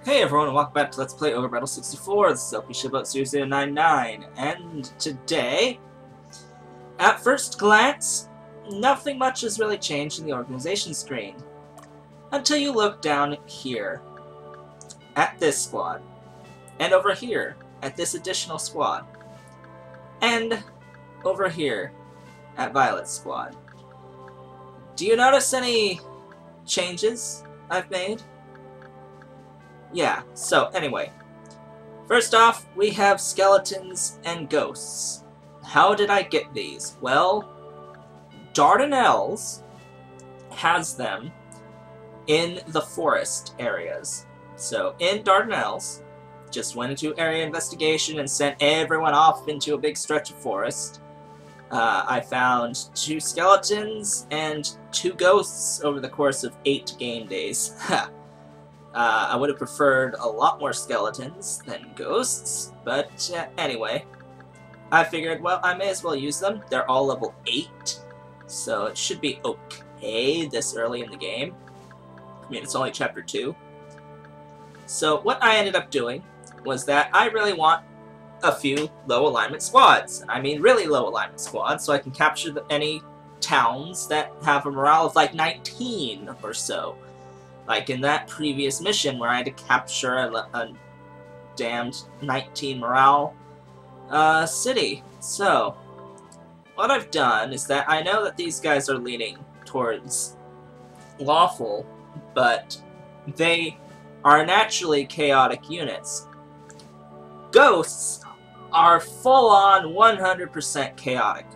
Hey everyone, and welcome back to Let's Play Ogre Battle 64. This is LP 0099, and today, at first glance, nothing much has really changed in the organization screen. Until you look down here, at this squad, and over here, at this additional squad, and over here, at Violet's squad. Do you notice any changes I've made? Yeah, so anyway, first off, we have skeletons and ghosts. How did I get these? Well, Dardanelles has them in the forest areas. So in Dardanelles, just went into area investigation and sent everyone off into a big stretch of forest. I found 2 skeletons and 2 ghosts over the course of 8 game days. I would have preferred a lot more skeletons than ghosts, but anyway. I figured, well, I may as well use them. They're all level 8, so it should be okay this early in the game. I mean, it's only Chapter 2. So what I ended up doing was that I really want a few low alignment squads. I mean really low alignment squads, so I can capture any towns that have a morale of like 19 or so. Like in that previous mission where I had to capture a damned 19 morale city. So, what I've done is that I know that these guys are leaning towards lawful, but they are naturally chaotic units. Ghosts are full-on 100% chaotic.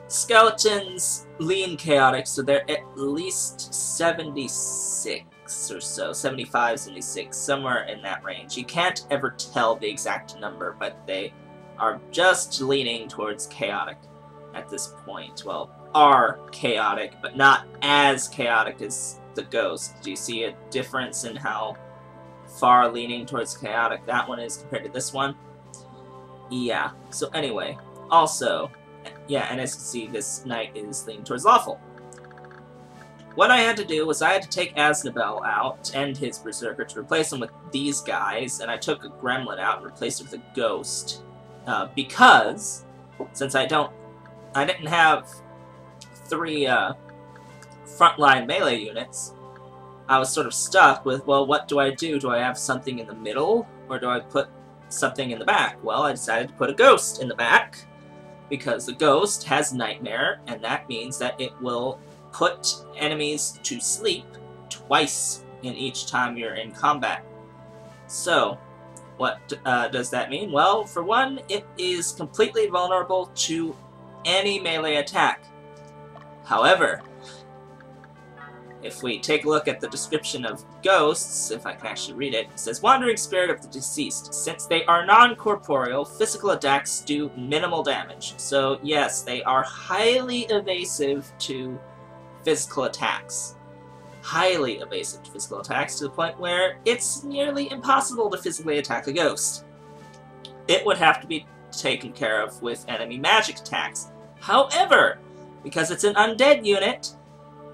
Skeletons lean chaotic, so they're at least 76 or so, 75, 76, somewhere in that range. You can't ever tell the exact number, but they are just leaning towards chaotic at this point. Well, are chaotic, but not as chaotic as the ghost. Do you see a difference in how far leaning towards chaotic that one is compared to this one? Yeah, so anyway, also, yeah, and as you can see, this knight is leaning towards lawful. What I had to do was I had to take Aznabel out and his berserker to replace him with these guys, and I took a gremlin out and replaced it with a ghost. Because, since I didn't have 3 frontline melee units, I was sort of stuck with, well, what do I do? Do I have something in the middle, or do I put something in the back? Well, I decided to put a ghost in the back, because the ghost has nightmare, and that means that it will put enemies to sleep twice in each time you're in combat. So, what does that mean? Well, for one, it is completely vulnerable to any melee attack. However, if we take a look at the description of ghosts, if I can actually read it, it says, Wandering spirit of the deceased. Since they are non-corporeal, physical attacks do minimal damage. So yes, they are highly evasive to physical attacks. Highly evasive to physical attacks, to the point where it's nearly impossible to physically attack a ghost. It would have to be taken care of with enemy magic attacks. However, because it's an undead unit,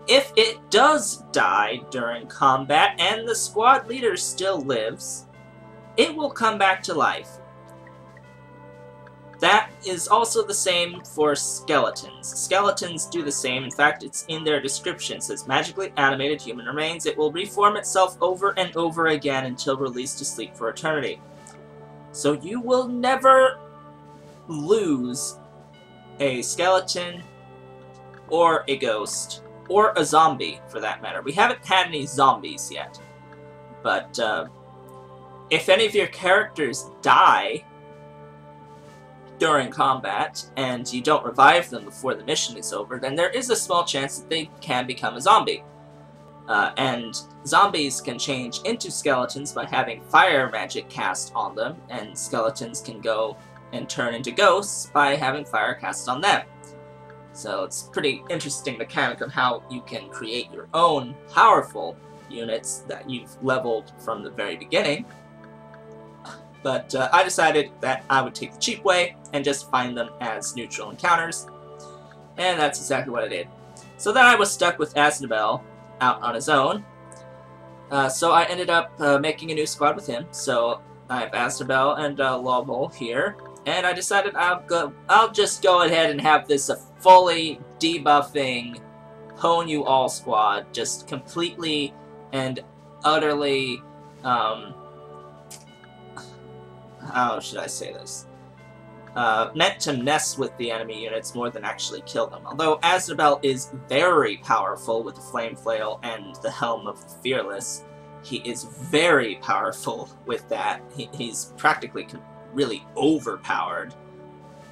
if it does die during combat and the squad leader still lives, it will come back to life. That is also the same for skeletons. Skeletons do the same. In fact, it's in their description. It says, magically animated human remains. It will reform itself over and over again until released to sleep for eternity. So you will never lose a skeleton or a ghost, or a zombie, for that matter. We haven't had any zombies yet. But, if any of your characters die during combat, and you don't revive them before the mission is over, then there is a small chance that they can become a zombie. And zombies can change into skeletons by having fire magic cast on them, and skeletons can go and turn into ghosts by having fire cast on them. So it's a pretty interesting mechanic of how you can create your own powerful units that you've leveled from the very beginning. But I decided that I would take the cheap way and just find them as neutral encounters. And that's exactly what I did. So then I was stuck with Aznabel out on his own. So I ended up making a new squad with him. So I have Astabel and Lovell here, and I decided I'll just go ahead and have this a fully debuffing Pwn You All squad, just completely and utterly, how should I say this? Meant to mess with the enemy units more than actually kill them. Although Astabel is very powerful with the Flame Flail and the Helm of the Fearless, he is very powerful with that. He's practically really overpowered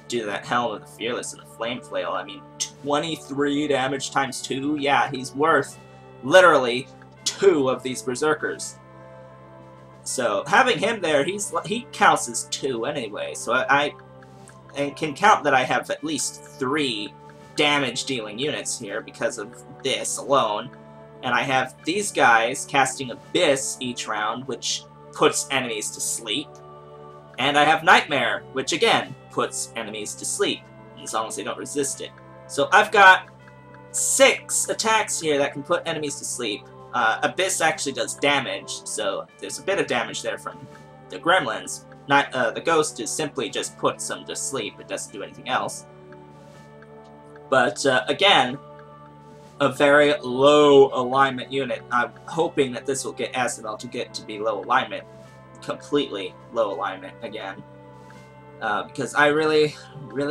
due to that Helm of the Fearless and the Flame Flail. I mean, 23 damage times 2? Yeah, he's worth literally 2 of these Berserkers. So having him there, he counts as 2 anyway. So I can count that I have at least 3 damage-dealing units here because of this alone. And I have these guys casting Abyss each round, which puts enemies to sleep. And I have Nightmare, which again puts enemies to sleep, as long as they don't resist it. So I've got 6 attacks here that can put enemies to sleep. Abyss actually does damage, so there's a bit of damage there from the gremlins. The Ghost is simply just puts them to sleep, it doesn't do anything else. But again, a very low alignment unit. I'm hoping that this will get Astabel to get to be low alignment. Completely low alignment again. Because I really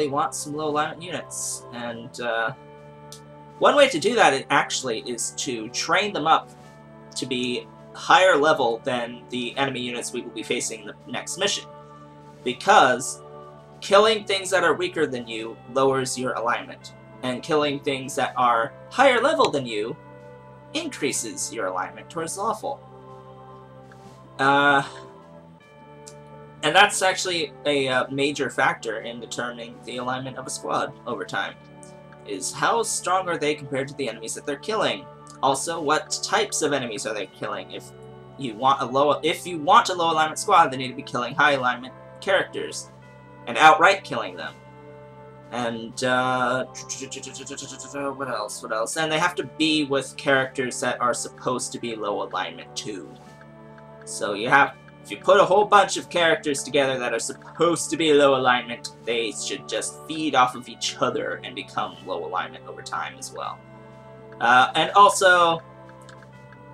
want some low alignment units. And one way to do that actually is to train them up to be higher level than the enemy units we will be facing in the next mission. Because killing things that are weaker than you lowers your alignment. And killing things that are higher level than you increases your alignment towards lawful. And that's actually a major factor in determining the alignment of a squad over time. Is how strong are they compared to the enemies that they're killing? Also, what types of enemies are they killing? If you want a low alignment squad, they need to be killing high alignment characters and outright killing them. And what else? What else? And they have to be with characters that are supposed to be low alignment too. So if you put a whole bunch of characters together that are supposed to be low alignment, they should just feed off of each other and become low alignment over time as well. And also,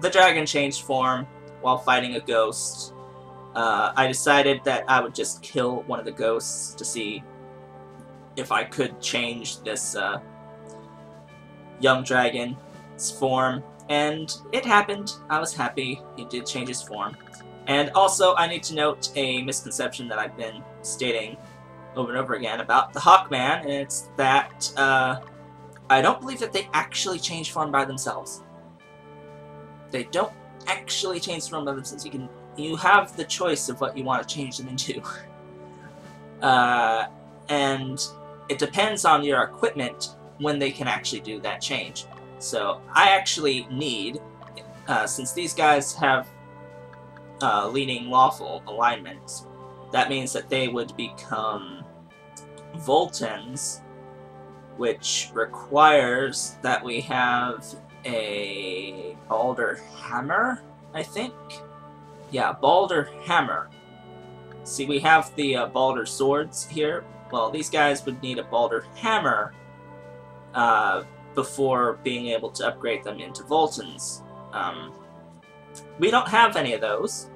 the dragon changed form while fighting a ghost. I decided that I would just kill one of the ghosts to see if I could change this young dragon's form. And it happened. I was happy. He did change his form. And also, I need to note a misconception that I've been stating over and over again about the Hawkman, and it's that I don't believe that they actually change form by themselves. They don't actually change form by themselves. You have the choice of what you want to change them into. And it depends on your equipment when they can actually do that change. So I actually need, since these guys have leading lawful alignments, that means that they would become Voltons, which requires that we have a Balder Hammer, I think? Yeah, Balder Hammer. See, we have the Balder Swords here. Well, these guys would need a Balder Hammer before being able to upgrade them into Voltons. We don't have any of those.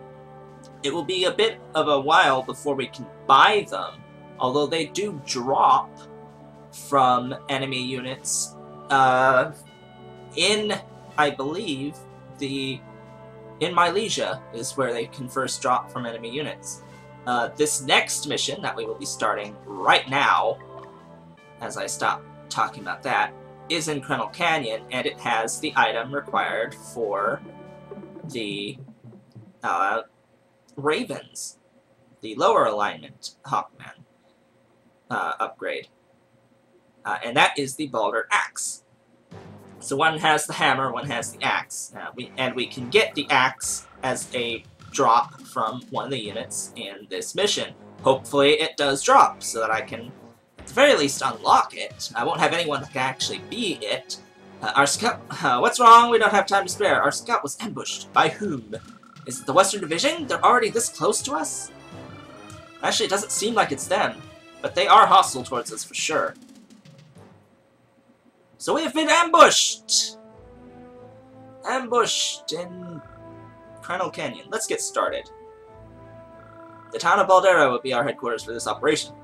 It will be a bit of a while before we can buy them, although they do drop from enemy units in, I believe, in Milesia is where they can first drop from enemy units. This next mission that we will be starting right now, as I stop talking about that, is in Krenel Canyon, and it has the item required for the Ravens, the lower alignment Hawkman upgrade. And that is the Balder Axe. So one has the hammer, one has the axe. We can get the axe as a drop from one of the units in this mission. Hopefully it does drop, so that I can, at the very least, unlock it. I won't have anyone that can actually be it, Our scout... what's wrong? We don't have time to spare. Our scout was ambushed. By whom? Is it the Western Division? They're already this close to us? Actually, it doesn't seem like it's them. But they are hostile towards us for sure. So we have been ambushed! Ambushed in Crannel Canyon. Let's get started. The town of Baldera will be our headquarters for this operation.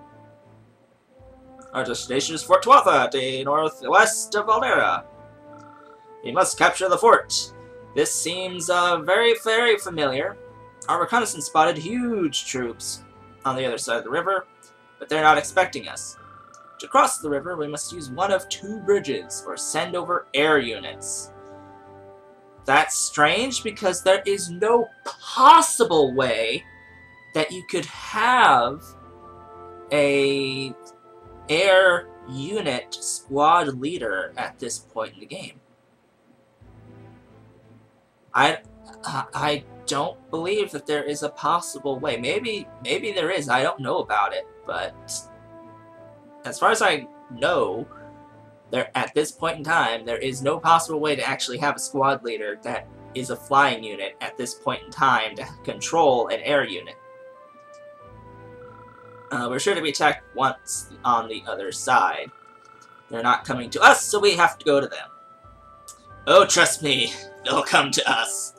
Our destination is Fort Tuatha, to the northwest of Baldera. We must capture the fort. This seems very, very familiar. Our reconnaissance spotted huge troops on the other side of the river, but they're not expecting us. To cross the river, we must use one of two bridges, or send over air units. That's strange, because there is no possible way that you could have a air unit squad leader at this point in the game. I don't believe that there is a possible way. Maybe there is. I don't know about it, but as far as I know, at this point in time, there is no possible way to actually have a squad leader that is a flying unit at this point in time to control an air unit. We're sure to be attacked once on the other side. They're not coming to us, so we have to go to them. Oh, trust me, they'll come to us.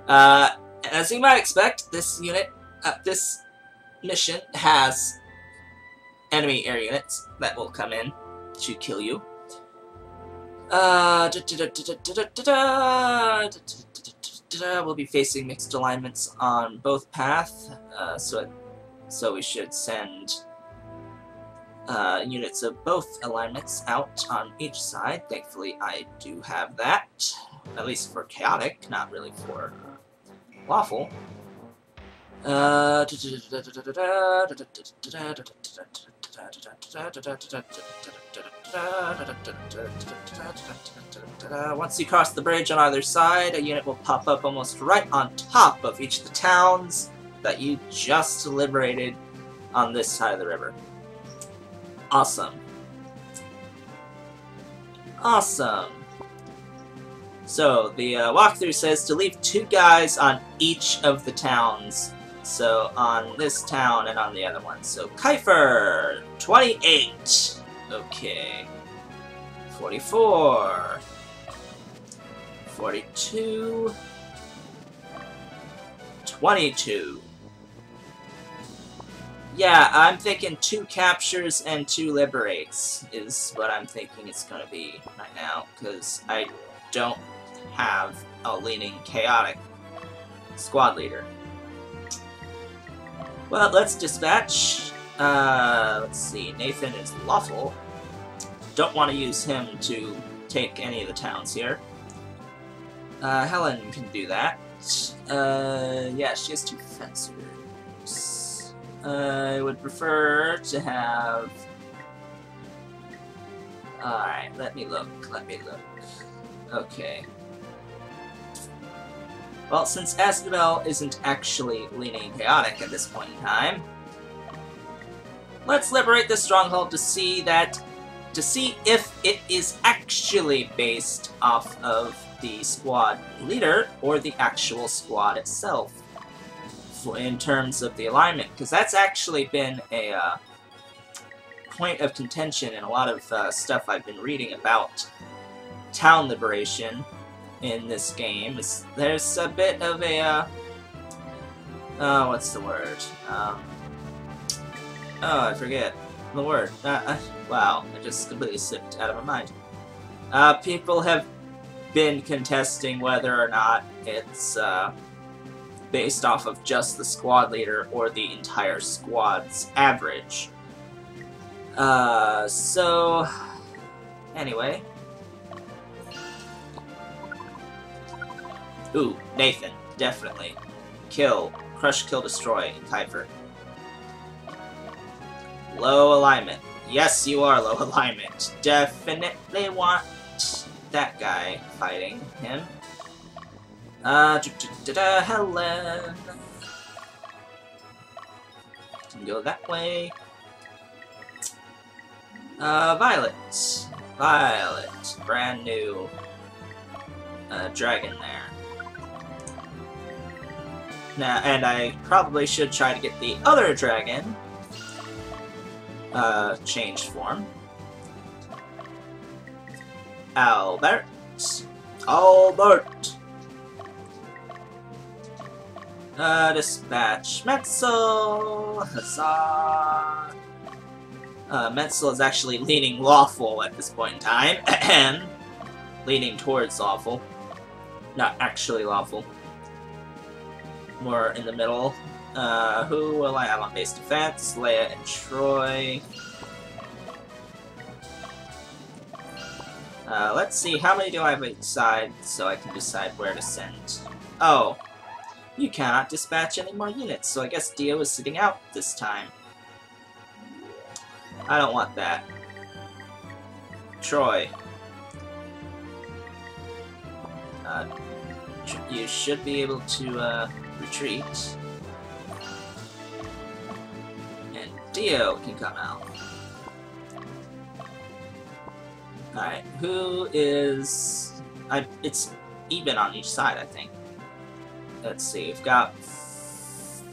As you might expect, this mission has enemy air units that will come in to kill you. We'll be facing mixed alignments on both paths, so we should send units of both alignments out on each side. Thankfully, I do have that, at least for chaotic, not really for lawful. Once you cross the bridge on either side, a unit will pop up almost right on top of each of the towns that you just liberated on this side of the river. Awesome. Awesome. So, the walkthrough says to leave 2 guys on each of the towns. So, on this town and on the other one. So, Kiefer, 28. Okay. 44. 42. 22. Yeah, I'm thinking 2 captures and 2 liberates is what I'm thinking it's going to be right now, because I don't have a leaning chaotic squad leader. Well, let's dispatch. Let's see, Nathan is lawful. Don't want to use him to take any of the towns here. Helen can do that. Yeah, she has 2 fencers. I would prefer to have... Alright, let me look. Okay. Well, since Asnabel isn't actually leaning chaotic at this point in time, let's liberate the stronghold to see if it is actually based off of the squad leader or the actual squad itself in terms of the alignment, because that's actually been a point of contention in a lot of stuff I've been reading about town liberation in this game. There's a bit of a what's the word? Oh, I forget the word. Wow, it just completely slipped out of my mind. People have been contesting whether or not it's based off of just the squad leader or the entire squad's average. So anyway. Ooh, Nathan, definitely. Kill, crush, kill, destroy, and Kiefer. Low alignment. Yes, you are low alignment. Definitely want that guy fighting him. Helen. Can go that way. Violet. Violet. Brand new dragon there. Now, and I probably should try to get the other dragon changed form. Albert. Dispatch Metzel. Huzzah. Metzel is actually leaning lawful at this point in time. Leaning towards lawful. Not actually lawful. More in the middle. Who will I have on base defense? Leia and Troy. Let's see, how many do I have each side so I can decide where to send? Oh, you cannot dispatch any more units, so I guess Dio is sitting out this time. I don't want that. Troy. You should be able to, retreat. And Dio can come out. Alright, who is... it's even on each side, I think. Let's see, we've got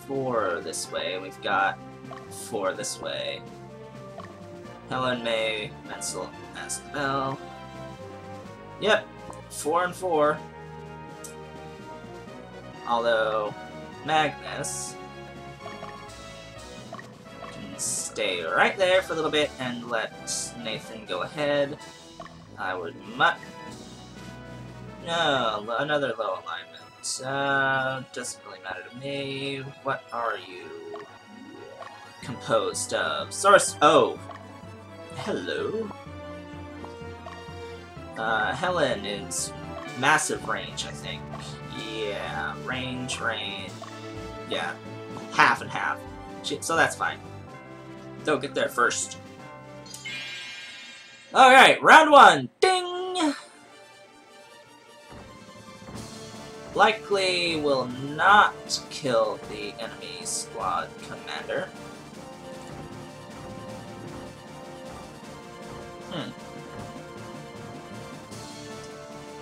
4 this way, we've got 4 this way. Helen, May, Menzel, Asbel. Yep, 4 and 4. Although, Magnus can stay right there for a little bit and let Nathan go ahead. I would no, another low alignment. Doesn't really matter to me. What are you composed of? Source. Oh, hello. Helen is massive range, I think. Yeah, range. Yeah, half and half. So that's fine. They'll get there first. Alright, round 1. Ding! Likely will not kill the enemy squad commander.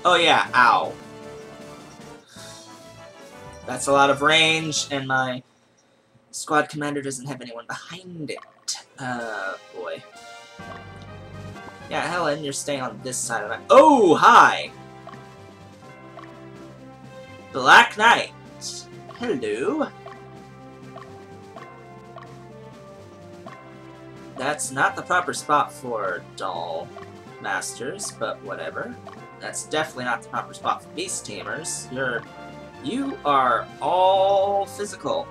Oh yeah, ow. That's a lot of range, and my squad commander doesn't have anyone behind it. Boy. Yeah, Helen, you're staying on this side of it. Oh, hi! Black Knight. Hello. That's not the proper spot for Doll Masters, but whatever. That's definitely not the proper spot for Beast Tamers. You are all physical.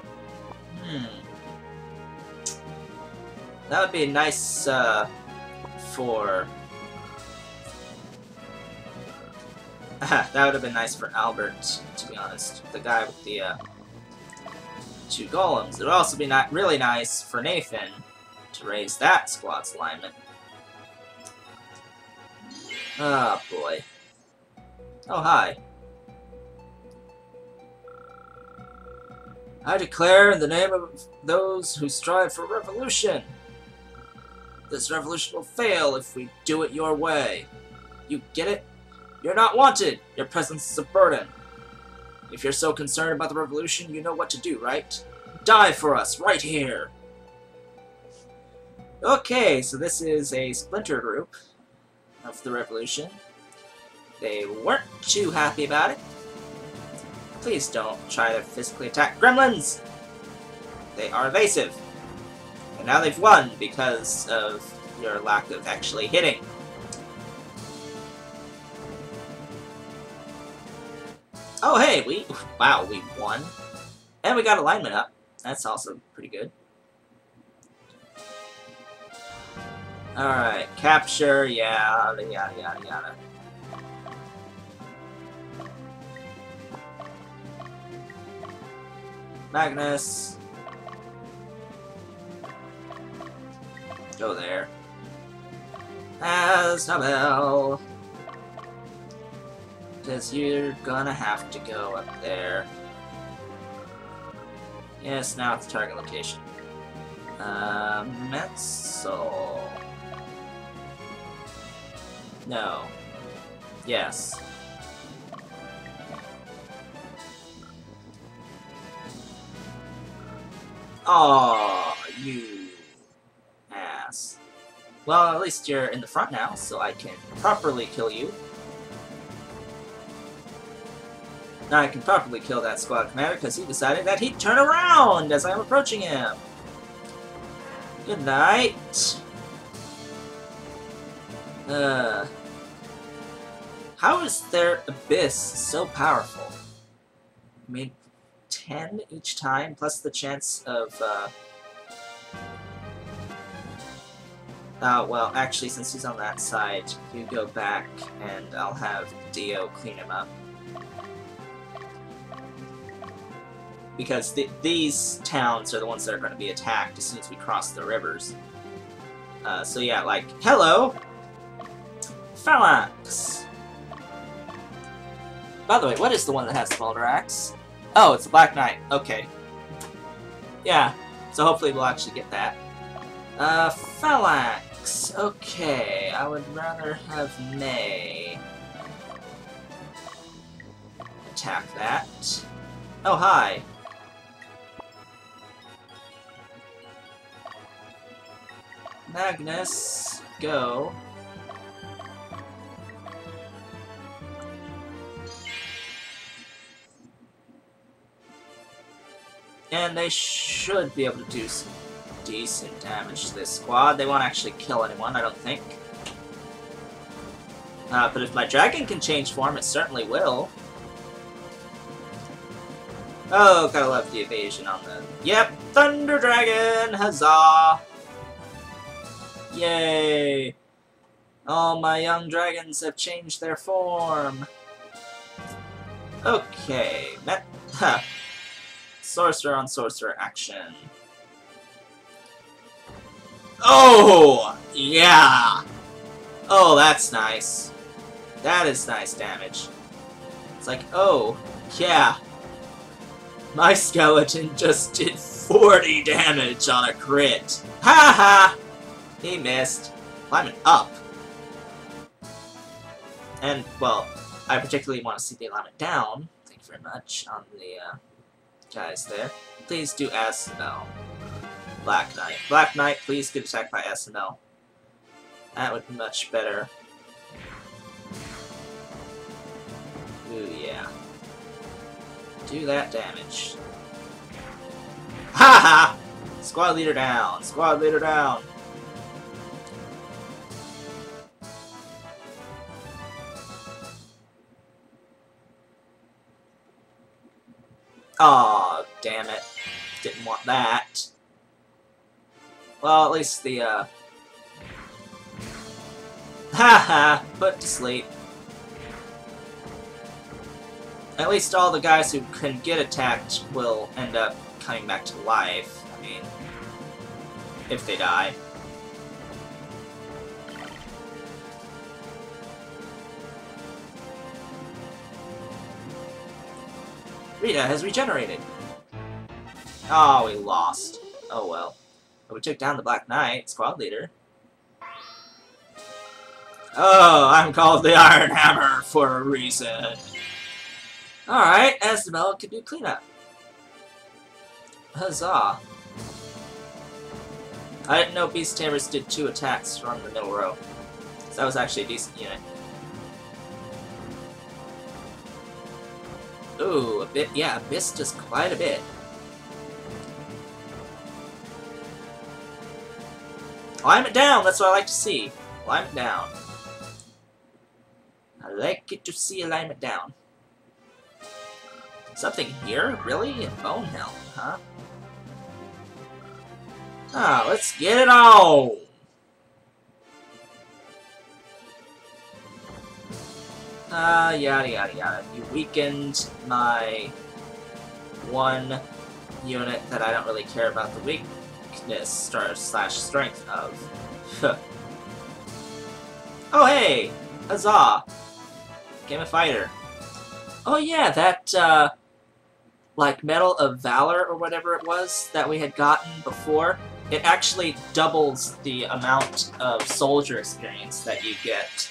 That would be nice, for... that would have been nice for Albert, to be honest. The guy with the, 2 golems. It would also be really nice for Nathan to raise that squad's alignment. Oh, boy. Oh, hi. I declare in the name of those who strive for revolution. This revolution will fail if we do it your way. You get it? You're not wanted. Your presence is a burden. If you're so concerned about the revolution, you know what to do, right? Die for us, right here. Okay, so this is a splinter group of the revolution. They weren't too happy about it. Please don't try to physically attack gremlins! They are evasive. And now they've won because of your lack of actually hitting. Oh hey, we won. And we got alignment up. That's also pretty good. Alright, capture, yada yada yada yada. Magnus. Go there. Asbel. Because you're gonna have to go up there. Yes, now it's target location. Metzel. No. Yes. Aw, you ass. Well, at least you're in the front now, so I can properly kill you. Now I can properly kill that squad commander because he decided that he'd turn around as I'm approaching him. Good night. How is their Abyss so powerful? I mean, 10 each time, plus the chance of, well, actually, since he's on that side, you go back, and I'll have Dio clean him up. Because these towns are the ones that are going to be attacked as soon as we cross the rivers. So yeah, like, hello! Phalanx! By the way, what is the one that has the Boulder Axe? Oh, it's the Black Knight. Okay. Yeah, so hopefully we'll actually get that. Phalanx. Okay, I would rather have May attack that. Oh, hi. Magnus, go. And they should be able to do some decent damage to this squad. They won't actually kill anyone, I don't think. But if my dragon can change form, it certainly will. Oh, gotta love the evasion on the... Yep, Thunder Dragon! Huzzah! Yay! All my young dragons have changed their form. Okay, Sorcerer on sorcerer action. Oh! Yeah! Oh, that's nice. That is nice damage. It's like, oh, yeah. My skeleton just did 40 damage on a crit. Ha ha! He missed. Climbing up. And, well, I particularly want to see the alignment down. Thank you very much on the guys there. Please do SML. Black Knight. Black Knight, please get attacked by SML. That would be much better. Ooh, yeah. Do that damage. Ha ha! Squad leader down. Squad leader down. Aw, damn it. Didn't want that. Well, at least the, haha, put to sleep. At least all the guys who can get attacked will end up coming back to life. I mean, if they die. Rita has regenerated. Oh, we lost. Oh well. But we took down the Black Knight, squad leader. Oh, I'm called the Iron Hammer for a reason. Alright, Asdamel can do cleanup. Huzzah. I didn't know Beast Tamers did 2 attacks from the middle row. So that was actually a decent unit. Ooh, a bit, yeah, Abyss does quite a bit. Climb it down, that's what I like to see. Climb it down. I like it to see alignment down. Something here? Really? A bone helm, huh? Ah, let's get it on! Yada yada yada. You weakened my one unit that I don't really care about the weakness slash strength of. Oh hey! Huzzah! Game of Fighter. Oh yeah, that like Medal of Valor or whatever it was that we had gotten before, it actually doubles the amount of soldier experience that you get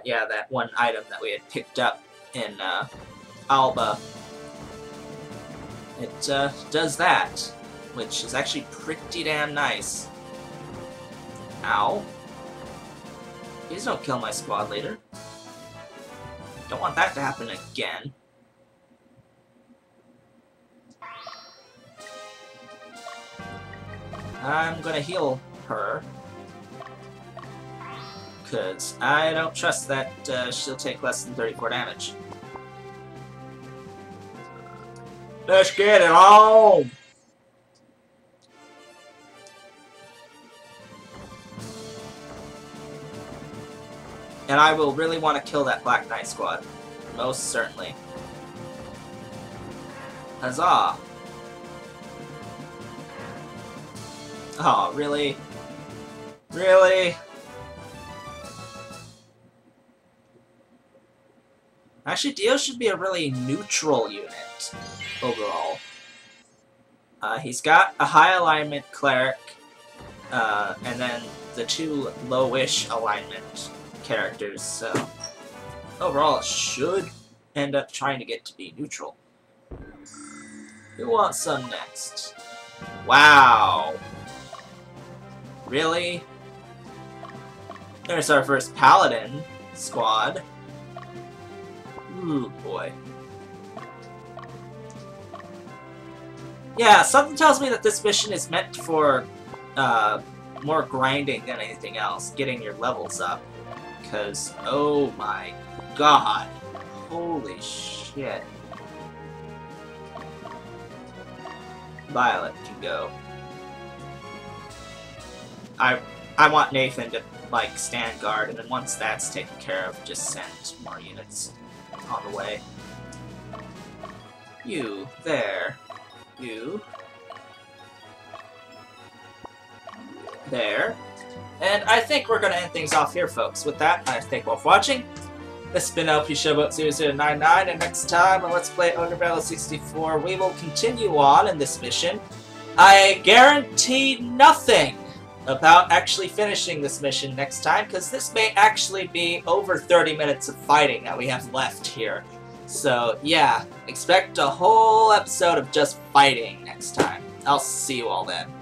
Yeah, that one item that we had picked up in Alba. It does that, which is actually pretty damn nice. Ow. Please don't kill my squad leader. Don't want that to happen again. I'm gonna heal her. Because I don't trust that she'll take less than 34 damage. Let's get it on! And I will really want to kill that Black Knight squad. Most certainly. Huzzah! Oh, really? Really? Actually, Dio should be a really neutral unit, overall. He's got a high alignment cleric, and then the two lowish alignment characters, so overall it should end up trying to get to be neutral. Who wants some next? Wow! Really? There's our first paladin squad. Ooh, boy. Yeah, something tells me that this mission is meant for more grinding than anything else, getting your levels up. Because, oh my god, holy shit. Violet can go. I want Nathan to, like, stand guard, and then once that's taken care of, just send more units on the way. You, there. You. There. And I think we're going to end things off here, folks. With that, I thank you all for watching. This has been LP Showboat 0099, and next time on Let's Play Ogre Battle 64, we will continue on in this mission. I guarantee nothing about actually finishing this mission next time, because this may actually be over 30 minutes of fighting that we have left here. So, yeah, expect a whole episode of just fighting next time. I'll see you all then.